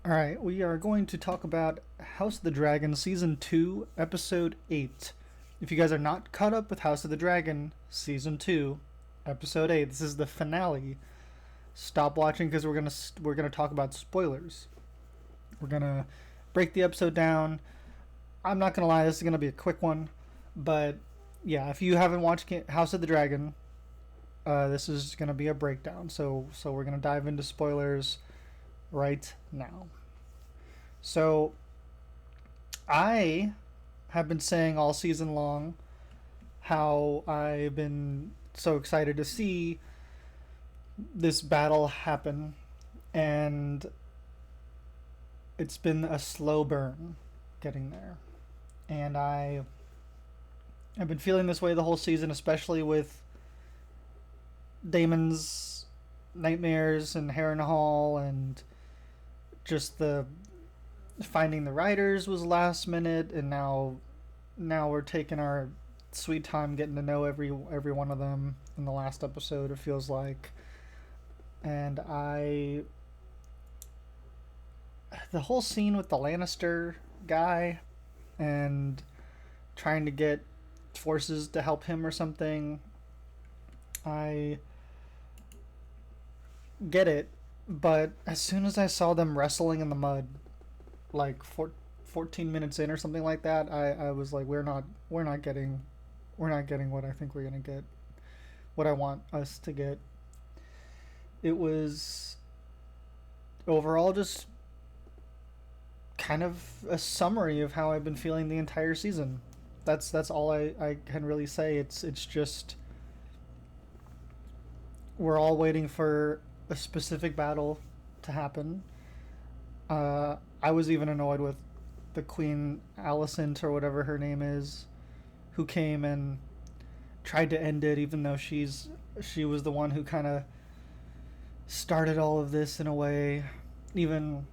All right, we are going to talk about House of the Dragon Season 2, Episode 8. If you guys are not caught up with House of the Dragon Season 2, Episode 8, this is the finale. Stop watching because we're gonna talk about spoilers. We're gonna break the episode down. I'm not gonna lie, this is gonna be a quick one, but yeah, if you haven't watched House of the Dragon, this is gonna be a breakdown. So we're gonna dive into spoilers right now. So I have been saying all season long how I've been so excited to see this battle happen, and it's been a slow burn getting there. And I've been feeling this way the whole season, especially with Damon's nightmares and Harrenhal, and just the finding the writers was last minute, and now we're taking our sweet time getting to know every one of them in the last episode, it feels like. And the whole scene with the Lannister guy and trying to get forces to help him or something, I get it, but as soon as I saw them wrestling in the mud, like 14 minutes in or something like that, I was like, we're not getting what I think we're gonna get, what I want us to get. It was overall just kind of a summary of how I've been feeling the entire season. That's all I can really say. It's just we're all waiting for a specific battle to happen. I was even annoyed with the Queen Alicent or whatever her name is, who came and tried to end it, even though she was the one who kind of started all of this in a way. Even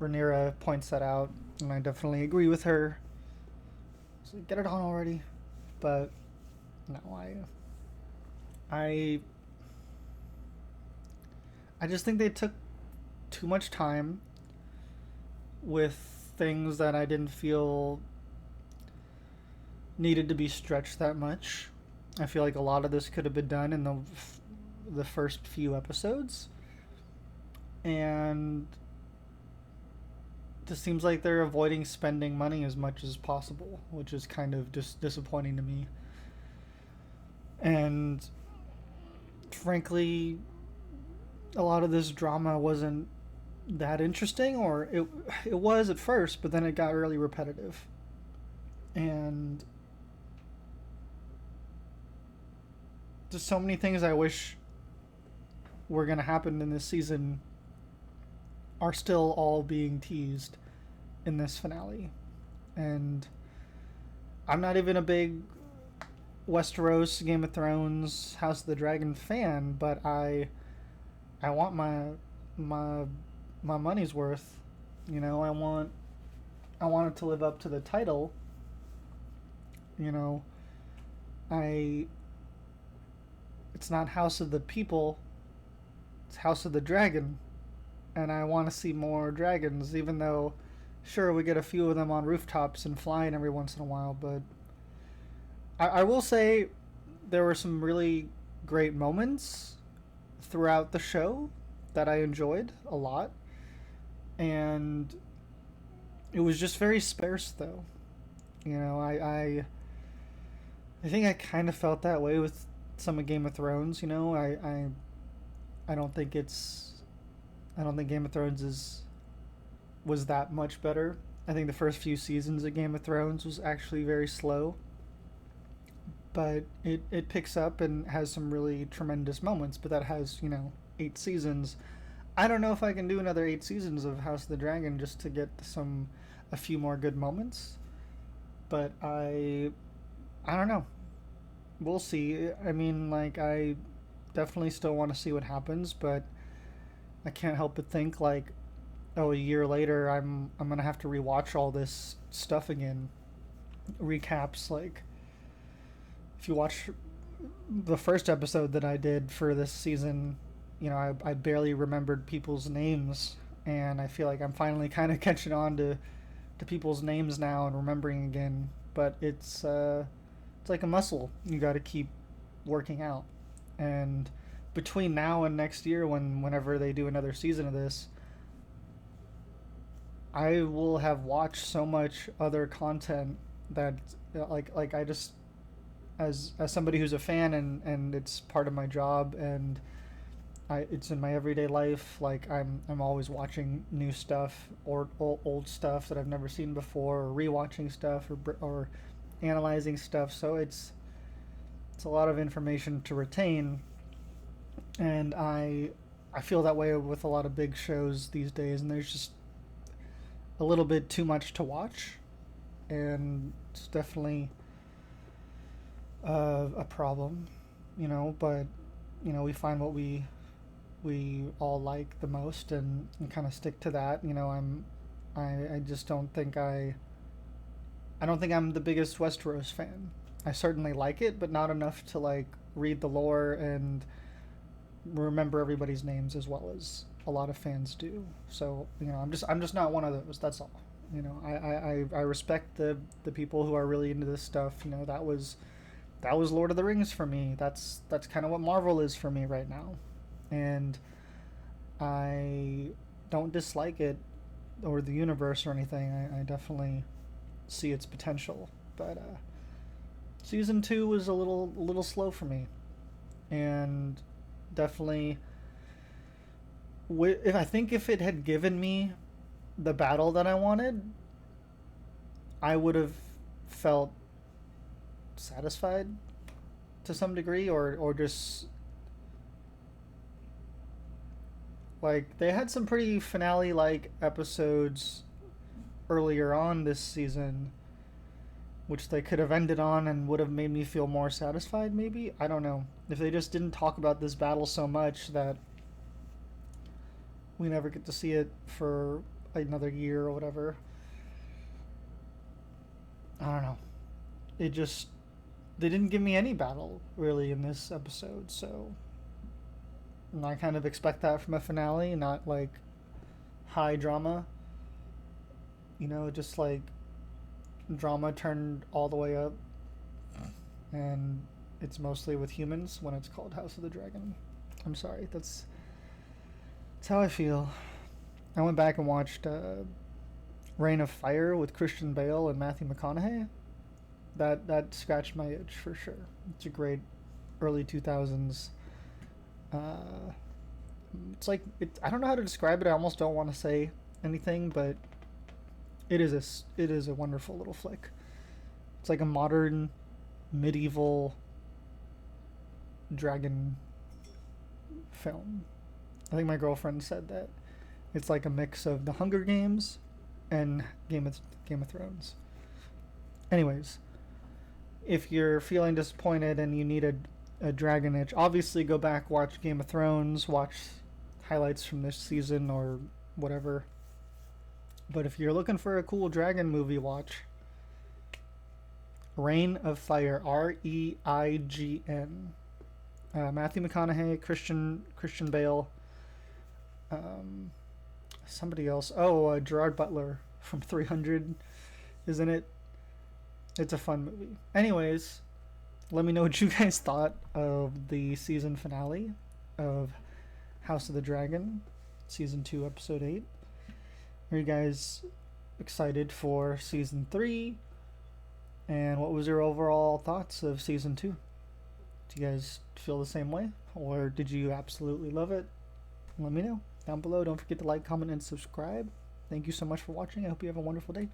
Rhaenyra points that out, and I definitely agree with her. So get it on already. But no, I I just think they took too much time with things that I didn't feel needed to be stretched that much. I feel like a lot of this could have been done in the first few episodes, and it just seems like they're avoiding spending money as much as possible, which is kind of just disappointing to me. And frankly, a lot of this drama wasn't that interesting, or it was at first, but then it got really repetitive. And just so many things I wish were going to happen in this season are still all being teased in this finale. And I'm not even a big Westeros, Game of Thrones, House of the Dragon fan, but I want my my money's worth. You know, I want it to live up to the title. You know, I it's not House of the People, it's House of the Dragon, and I want to see more dragons. Even though, sure, we get a few of them on rooftops and flying every once in a while, but I will say there were some really great moments throughout the show that I enjoyed a lot, and it was just very sparse, though. You know, I think I kind of felt that way with some of Game of Thrones. You know, I don't think I don't think Game of Thrones was that much better. I think the first few seasons of Game of Thrones was actually very slow, but it picks up and has some really tremendous moments. But that has, 8 seasons. I don't know if I can do another 8 seasons of House of the Dragon just to get a few more good moments. But I don't know. We'll see. I mean, like, I definitely still want to see what happens, but I can't help but think, like, oh, a year later, I'm gonna have to rewatch all this stuff again. Recaps, like, if you watch the first episode that I did for this season, I barely remembered people's names and I feel like I'm finally kind of catching on to people's names now and remembering again. But it's like a muscle. You got to keep working out, and between now and next year, whenever they do another season of this, I will have watched so much other content that like I just, as somebody who's a fan, and it's part of my job, and it's in my everyday life. Like I'm always watching new stuff or old stuff that I've never seen before, or rewatching stuff, or analyzing stuff. So it's a lot of information to retain, and I feel that way with a lot of big shows these days. And there's just a little bit too much to watch, and it's definitely a problem, But we find what we all like the most, and kind of stick to that. I just I don't think I'm the biggest Westeros fan. I certainly like it, but not enough to like read the lore and remember everybody's names as well as a lot of fans do. So I'm just not one of those. That's all. I respect the people who are really into this stuff. That was Lord of the Rings for me. That's kind of what Marvel is for me right now, and I don't dislike it or the universe or anything. I definitely see its potential, but season 2 was a little slow for me, and definitely, if I think if it had given me the battle that I wanted, I would have felt satisfied to some degree, or just like they had some pretty finale like episodes earlier on this season, which they could have ended on and would have made me feel more satisfied. Maybe, I don't know, if they just didn't talk about this battle so much that we never get to see it for another year or whatever. I don't know. It just, they didn't give me any battle really in this episode, so and I kind of expect that from a finale, not like high drama. Just like drama turned all the way up, and it's mostly with humans when it's called House of the Dragon. I'm sorry, that's how I feel. I went back and watched Reign of Fire with Christian Bale and Matthew McConaughey. That scratched my itch for sure. It's a great early 2000s. It's like I don't know how to describe it. I almost don't want to say anything, but it is a wonderful little flick. It's like a modern medieval dragon film. I think my girlfriend said that it's like a mix of The Hunger Games and Game of Thrones. Anyways, if you're feeling disappointed and you need a dragon itch, obviously go back, watch Game of Thrones, watch highlights from this season or whatever. But if you're looking for a cool dragon movie, watch Reign of Fire, Reign. Matthew McConaughey, Christian Bale, somebody else. Oh, Gerard Butler from 300 is in it. It's a fun movie. Anyways, let me know what you guys thought of the season finale of House of the Dragon, season 2, episode 8. Are you guys excited for season 3? And what was your overall thoughts of season 2? Do you guys feel the same way? Or did you absolutely love it? Let me know down below. Don't forget to like, comment, and subscribe. Thank you so much for watching. I hope you have a wonderful day.